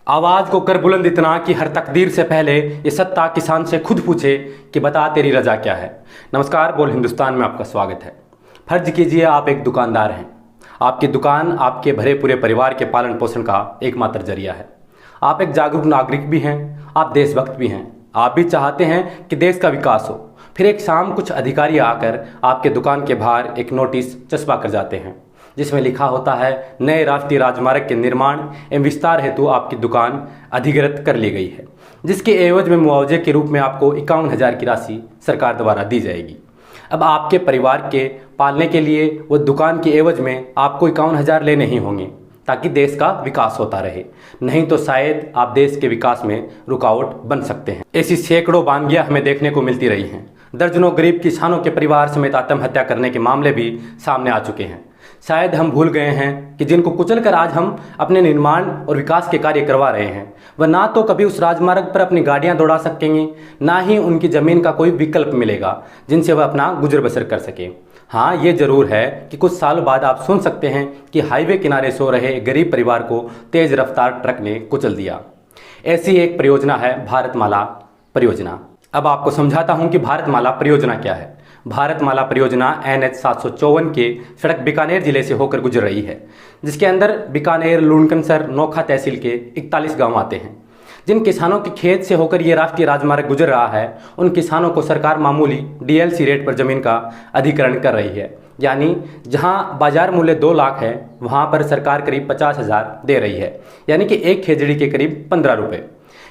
आवाज को कर बुलंद इतना कि हर तकदीर से पहले ये सत्ता किसान से खुद पूछे कि बता तेरी रजा क्या है। नमस्कार, बोल हिंदुस्तान में आपका स्वागत है। फर्ज कीजिए आप एक दुकानदार हैं। आपकी दुकान आपके भरे पूरे परिवार के पालन पोषण का एकमात्र जरिया है। आप एक जागरूक नागरिक भी हैं, आप देशभक्त भी हैं। आप भी चाहते हैं कि देश का विकास हो। फिर एक शाम कुछ अधिकारी आकर आपके दुकान के बाहर एक नोटिस चस्पा कर जाते हैं जिसमें लिखा होता है, नए राष्ट्रीय राजमार्ग के निर्माण एवं विस्तार हेतु आपकी दुकान अधिग्रहित कर ली गई है, जिसके एवज में मुआवजे के रूप में आपको 51,000 की राशि सरकार द्वारा दी जाएगी। अब आपके परिवार के पालने के लिए वो दुकान के एवज में आपको 51,000 लेने ही होंगे ताकि देश का विकास होता रहे, नहीं तो शायद आप देश के विकास में रुकावट बन सकते हैं। ऐसी सैकड़ों वानगियां हमें देखने को मिलती रही हैं। दर्जनों गरीब किसानों के परिवार समेत आत्महत्या करने के मामले भी सामने आ चुके हैं। शायद हम भूल गए हैं कि जिनको कुचलकर आज हम अपने निर्माण और विकास के कार्य करवा रहे हैं, वह ना तो कभी उस राजमार्ग पर अपनी गाड़ियां दौड़ा सकेंगे, ना ही उनकी ज़मीन का कोई विकल्प मिलेगा जिनसे वह अपना गुजर बसर कर सके। हाँ, ये जरूर है कि कुछ साल बाद आप सुन सकते हैं कि हाईवे किनारे सो रहे गरीब परिवार को तेज रफ्तार ट्रक ने कुचल दिया। ऐसी एक परियोजना है भारतमाला परियोजना। अब आपको समझाता हूं कि भारतमाला परियोजना क्या है। भारतमाला परियोजना NH 754 के सड़क बीकानेर जिले से होकर गुजर रही है, जिसके अंदर बीकानेर, लुणकनसर, नोखा तहसील के 41 गांव आते हैं। जिन किसानों के खेत से होकर ये राष्ट्रीय राजमार्ग गुजर रहा है, उन किसानों को सरकार मामूली DLC रेट पर ज़मीन का अधिग्रहण कर रही है। यानी जहां बाजार मूल्य 2 लाख है, वहां पर सरकार करीब 50,000 दे रही है, यानी कि एक खेजड़ी के करीब 15 रुपये।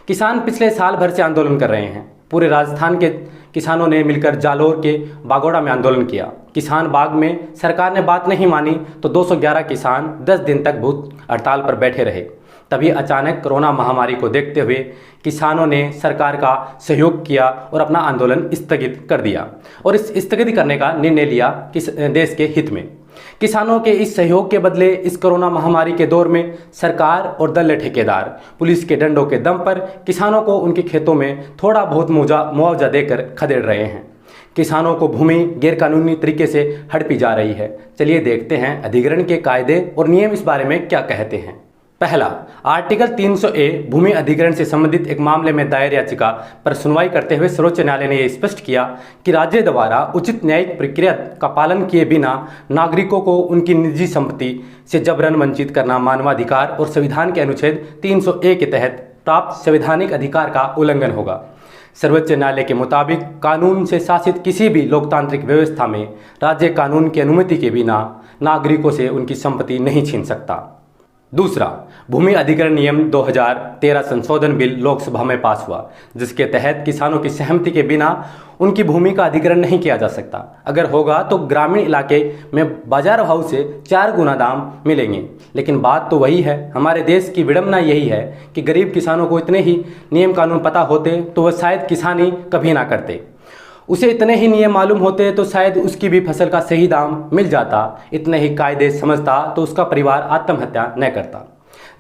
किसान पिछले साल भर से आंदोलन कर रहे हैं। पूरे राजस्थान के किसानों ने मिलकर जालोर के बागोड़ा में आंदोलन किया। किसान बाग में सरकार ने बात नहीं मानी तो 211 किसान 10 दिन तक भूख हड़ताल पर बैठे रहे। तभी अचानक कोरोना महामारी को देखते हुए किसानों ने सरकार का सहयोग किया और अपना आंदोलन स्थगित कर दिया और इस स्थगित करने का निर्णय लिया देश के हित में। किसानों के इस सहयोग के बदले इस कोरोना महामारी के दौर में सरकार और दल्ले ठेकेदार पुलिस के डंडों के दम पर किसानों को उनके खेतों में थोड़ा बहुत मुआवजा देकर खदेड़ रहे हैं। किसानों को भूमि गैरकानूनी तरीके से हड़पी जा रही है। चलिए देखते हैं अधिग्रहण के कायदे और नियम इस बारे में क्या कहते हैं। पहला, आर्टिकल 300A भूमि अधिग्रहण से संबंधित एक मामले में दायर याचिका पर सुनवाई करते हुए सर्वोच्च न्यायालय ने यह स्पष्ट किया कि राज्य द्वारा उचित न्यायिक प्रक्रिया का पालन किए बिना नागरिकों को उनकी निजी संपत्ति से जबरन वंचित करना मानवाधिकार और संविधान के अनुच्छेद 300A के तहत प्राप्त संवैधानिक अधिकार का उल्लंघन होगा। सर्वोच्च न्यायालय के मुताबिक कानून से शासित किसी भी लोकतांत्रिक व्यवस्था में राज्य कानून की अनुमति के बिना नागरिकों से उनकी संपत्ति नहीं छीन सकता। दूसरा, भूमि अधिग्रहण नियम 2013 संशोधन बिल लोकसभा में पास हुआ, जिसके तहत किसानों की सहमति के बिना उनकी भूमि का अधिग्रहण नहीं किया जा सकता। अगर होगा तो ग्रामीण इलाके में बाजार भाव से 4 गुना दाम मिलेंगे। लेकिन बात तो वही है, हमारे देश की विडंबना यही है कि गरीब किसानों को इतने ही नियम कानून पता होते तो वह शायद किसानी कभी ना करते। उसे इतने ही नियम मालूम होते तो शायद उसकी भी फसल का सही दाम मिल जाता। इतने ही कायदे समझता तो उसका परिवार आत्महत्या न करता।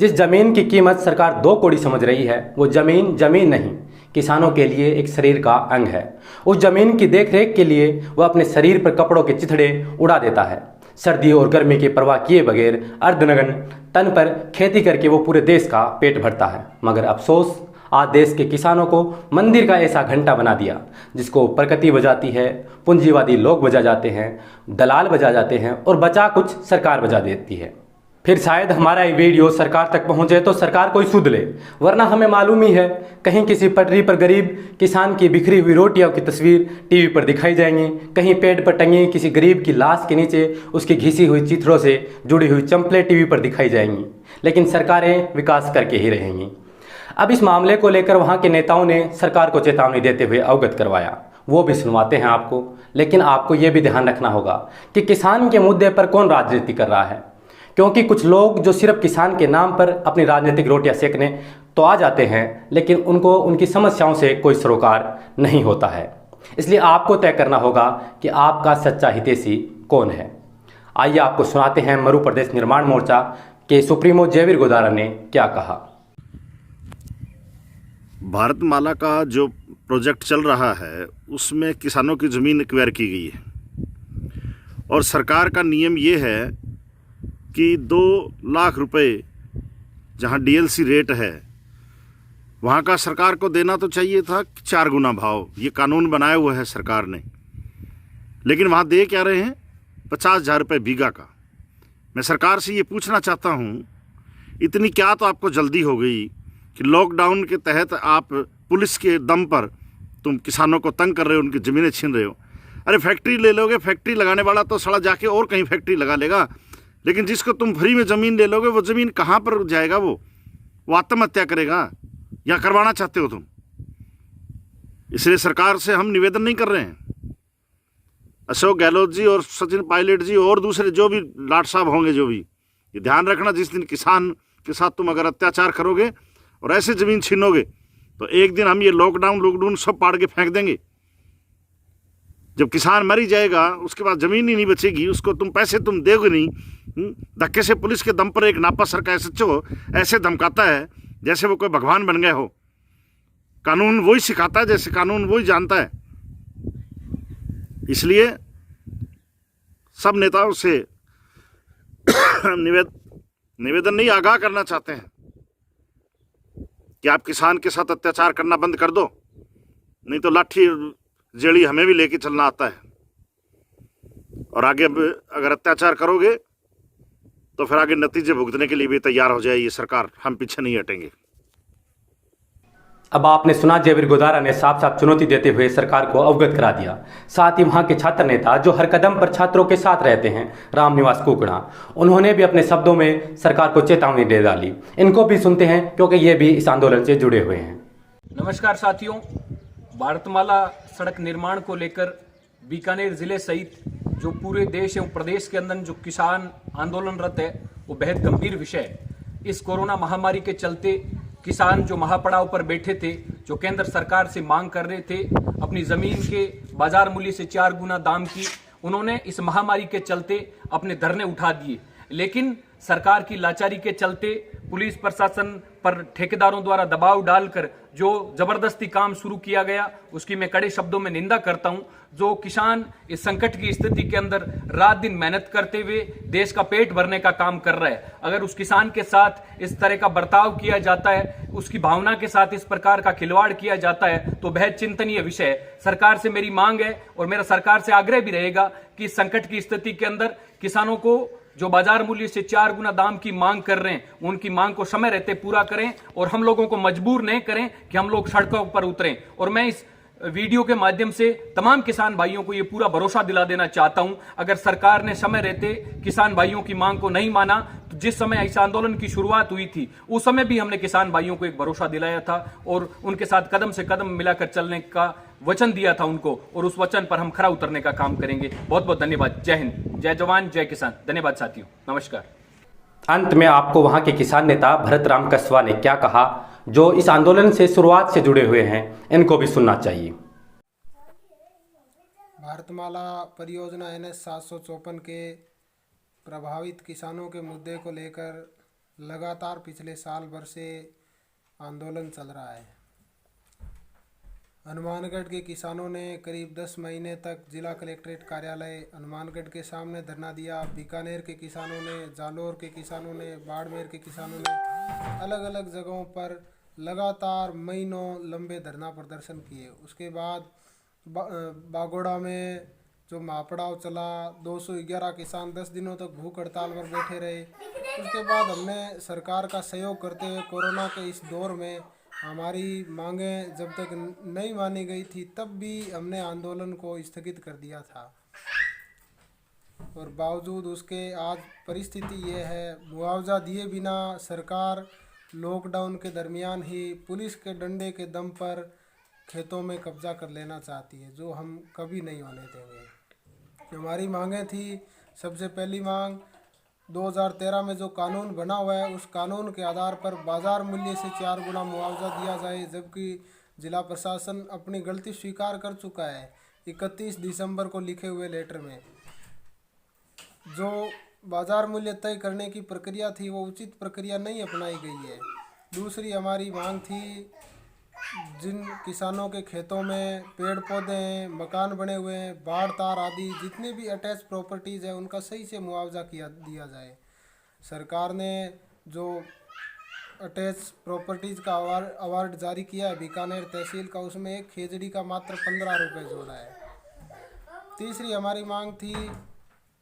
जिस जमीन की कीमत सरकार 2 कौड़ी समझ रही है, वो जमीन जमीन नहीं, किसानों के लिए एक शरीर का अंग है। उस जमीन की देखरेख के लिए वह अपने शरीर पर कपड़ों के चिथड़े उड़ा देता है। सर्दी और गर्मी की परवाह किए बगैर अर्धनग्न तन पर खेती करके वो पूरे देश का पेट भरता है। मगर अफसोस, आज देश के किसानों को मंदिर का ऐसा घंटा बना दिया जिसको प्रकृति बजाती है, पूंजीवादी लोग बजा जाते हैं, दलाल बजा जाते हैं और बचा कुछ सरकार बजा देती है। फिर शायद हमारा ये वीडियो सरकार तक पहुंचे तो सरकार कोई सुध ले, वरना हमें मालूम ही है कहीं किसी पटरी पर गरीब किसान की बिखरी हुई रोटियों की तस्वीर टीवी पर दिखाई जाएंगी, कहीं पेड़ पर टंगी किसी गरीब की लाश के नीचे उसकी घिसी हुई चिथड़ों से जुड़ी हुई चंपलें टीवी पर दिखाई जाएंगी। लेकिन सरकारें विकास करके ही रहेंगी। अब इस मामले को लेकर वहां के नेताओं ने सरकार को चेतावनी देते हुए अवगत करवाया, वो भी सुनवाते हैं आपको। लेकिन आपको ये भी ध्यान रखना होगा कि किसान के मुद्दे पर कौन राजनीति कर रहा है, क्योंकि कुछ लोग जो सिर्फ किसान के नाम पर अपनी राजनीतिक रोटियां सेकने तो आ जाते हैं, लेकिन उनको उनकी समस्याओं से कोई सरोकार नहीं होता है। इसलिए आपको तय करना होगा कि आपका सच्चा हितैषी कौन है। आइए आपको सुनाते हैं मरु प्रदेश निर्माण मोर्चा के सुप्रीमो जयवीर गोदारा ने क्या कहा। भारतमाला का जो प्रोजेक्ट चल रहा है उसमें किसानों की ज़मीन एक्वायर की गई है और सरकार का नियम ये है कि 2 लाख रुपए जहां DLC रेट है वहाँ का सरकार को देना तो चाहिए था 4 गुना भाव। ये कानून बनाया हुआ है सरकार ने, लेकिन वहाँ दे क्या रहे हैं 50,000 रुपये बीघा का। मैं सरकार से ये पूछना चाहता हूँ, इतनी क्या तो आपको जल्दी हो गई कि लॉकडाउन के तहत आप पुलिस के दम पर तुम किसानों को तंग कर रहे हो, उनकी ज़मीनें छीन रहे हो। अरे फैक्ट्री ले लोगे, फैक्ट्री लगाने वाला तो साला जाके और कहीं फैक्ट्री लगा लेगा, लेकिन जिसको तुम फ्री में ज़मीन ले लोगे वो ज़मीन कहाँ पर जाएगा? वो आत्महत्या करेगा या करवाना चाहते हो तुम? इसलिए सरकार से हम निवेदन नहीं कर रहे हैं। अशोक गहलोत जी और सचिन पायलट जी और दूसरे जो भी लाट साहब होंगे, जो भी, ये ध्यान रखना, जिस दिन किसान के साथ तुम अगर अत्याचार करोगे और ऐसे ज़मीन छीनोगे तो एक दिन हम ये लॉकडाउन सब पाड़ के फेंक देंगे। जब किसान मर ही जाएगा उसके बाद ज़मीन ही नहीं बचेगी, उसको तुम पैसे तुम दोगे नहीं। धक्के से पुलिस के दम पर एक नापा सर का एसएचओ ऐसे धमकाता है जैसे वो कोई भगवान बन गए हो। कानून वही सिखाता है, जैसे कानून वही जानता है। इसलिए सब नेताओं से निवेदन नहीं, आगाह करना चाहते हैं कि आप किसान के साथ अत्याचार करना बंद कर दो, नहीं तो लाठी जेड़ी हमें भी लेके चलना आता है। और आगे अगर अत्याचार करोगे तो फिर आगे नतीजे भुगतने के लिए भी तैयार हो जाए ये सरकार। हम पीछे नहीं हटेंगे। अब आपने सुना, जयवीर गोदारा ने साफ साफ चुनौती देते हुए सरकार को अवगत करा दिया। साथ ही वहां के छात्र नेता जो हर कदम पर छात्रों के साथ रहते हैं, रामनिवास कुकड़ा, उन्होंने भी अपने शब्दों में सरकार को चेतावनी दे डाली। इनको भी सुनते हैं क्योंकि ये भी इस आंदोलन से जुड़े हुए हैं। नमस्कार साथियों, भारतमाला सड़क निर्माण को लेकर बीकानेर जिले सहित जो पूरे देश एवं प्रदेश के अंदर जो किसान आंदोलनरत है वो बेहद गंभीर विषय है। इस कोरोना महामारी के चलते किसान जो महापड़ाव पर बैठे थे, जो केंद्र सरकार से मांग कर रहे थे अपनी जमीन के बाजार मूल्य से 4 गुना दाम की, उन्होंने इस महामारी के चलते अपने धरने उठा दिए। लेकिन सरकार की लाचारी के चलते पुलिस प्रशासन पर ठेकेदारों द्वारा दबाव डालकर जो जबरदस्ती काम शुरू किया गया, उसकी मैं कड़े शब्दों में निंदा करता हूं। जो किसान इस संकट की स्थिति के अंदर रात दिन मेहनत करते हुए देश का पेट भरने का काम कर रहा है, अगर उस किसान के साथ इस तरह का बर्ताव किया जाता है, उसकी भावना के साथ इस प्रकार का खिलवाड़ किया जाता है, तो बेहद चिंतनीय विषय है। सरकार से मेरी मांग है और मेरा सरकार से आग्रह भी रहेगा कि इस संकट की स्थिति के अंदर किसानों को जो बाजार मूल्य से 4 गुना दाम की मांग कर रहे हैं, उनकी मांग को समय रहते पूरा करें और हम लोगों को मजबूर नहीं करें कि हम लोग सड़कों पर उतरें। और मैं इस वीडियो के माध्यम से तमाम किसान भाइयों को यह पूरा भरोसा दिला देना चाहता हूं, अगर सरकार ने समय रहते किसान भाइयों की मांग को नहीं माना, तो जिस समय इस आंदोलन की शुरुआत हुई थी उस समय भी हमने किसान भाइयों को एक भरोसा दिलाया था और उनके साथ कदम से कदम मिलाकर चलने का वचन दिया था उनको, और उस वचन पर हम खरा उतरने का काम करेंगे। बहुत बहुत धन्यवाद। जय हिंद, जय जवान, जय किसान। धन्यवाद साथियों, नमस्कार। अंत में आपको वहां के किसान नेता भरत राम कसवा ने क्या कहा, जो इस आंदोलन से शुरुआत से जुड़े हुए हैं, इनको भी सुनना चाहिए। भारतमाला परियोजना NH 754 के प्रभावित किसानों के मुद्दे को लेकर लगातार पिछले साल भर से आंदोलन चल रहा है। हनुमानगढ़ के किसानों ने करीब 10 महीने तक जिला कलेक्ट्रेट कार्यालय हनुमानगढ़ के सामने धरना दिया। बीकानेर के किसानों ने, जालोर के किसानों ने, बाड़मेर के किसानों ने अलग अलग जगहों पर लगातार महीनों लंबे धरना प्रदर्शन किए। उसके बाद बागोड़ा में जो महापड़ाव चला, 211 किसान 10 दिनों तक भूख हड़ताल पर बैठे रहे। उसके बाद हमने सरकार का सहयोग करते हुए कोरोना के इस दौर में हमारी मांगें जब तक नहीं मानी गई थी तब भी हमने आंदोलन को स्थगित कर दिया था। और बावजूद उसके आज परिस्थिति ये है, मुआवजा दिए बिना सरकार लॉकडाउन के दरमियान ही पुलिस के डंडे के दम पर खेतों में कब्जा कर लेना चाहती है, जो हम कभी नहीं होने देंगे। हमारी मांगें थी, सबसे पहली मांग 2013 में जो कानून बना हुआ है उस कानून के आधार पर बाजार मूल्य से 4 गुना मुआवजा दिया जाए, जबकि जिला प्रशासन अपनी गलती स्वीकार कर चुका है 31 दिसंबर को लिखे हुए लेटर में। जो बाजार मूल्य तय करने की प्रक्रिया थी वो उचित प्रक्रिया नहीं अपनाई गई है। दूसरी हमारी मांग थी, जिन किसानों के खेतों में पेड़ पौधे हैं, मकान बने हुए हैं, बाढ़ तार आदि जितने भी अटैच प्रॉपर्टीज़ है उनका सही से मुआवजा दिया जाए। सरकार ने जो अटैच प्रॉपर्टीज का अवार्ड जारी किया है बीकानेर तहसील का, उसमें एक खेजड़ी का मात्र 15 रुपये जोड़ा है। तीसरी हमारी मांग थी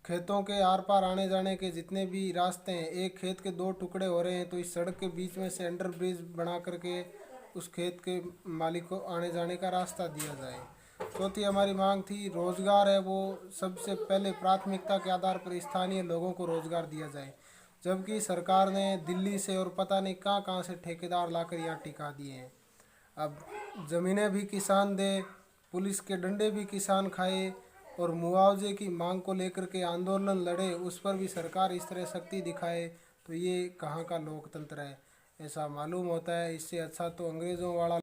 खेतों के आर पार आने जाने के जितने भी रास्ते हैं, एक खेत के 2 टुकड़े हो रहे हैं तो इस सड़क के बीच में से अंडर ब्रिज बना करके उस खेत के मालिक को आने जाने का रास्ता दिया जाए। चौथी हमारी मांग थी रोजगार है वो सबसे पहले प्राथमिकता के आधार पर स्थानीय लोगों को रोजगार दिया जाए, जबकि सरकार ने दिल्ली से और पता नहीं कहाँ कहाँ से ठेकेदार लाकर यहाँ टिका दिए हैं। अब ज़मीनें भी किसान दे, पुलिस के डंडे भी किसान खाए और मुआवजे की मांग को लेकर के आंदोलन लड़े, उस पर भी सरकार इस तरह सख्ती दिखाए, तो ये कहाँ का लोकतंत्र है, ऐसा मालूम होता है। इससे अच्छा तो अंग्रेज़ों वाला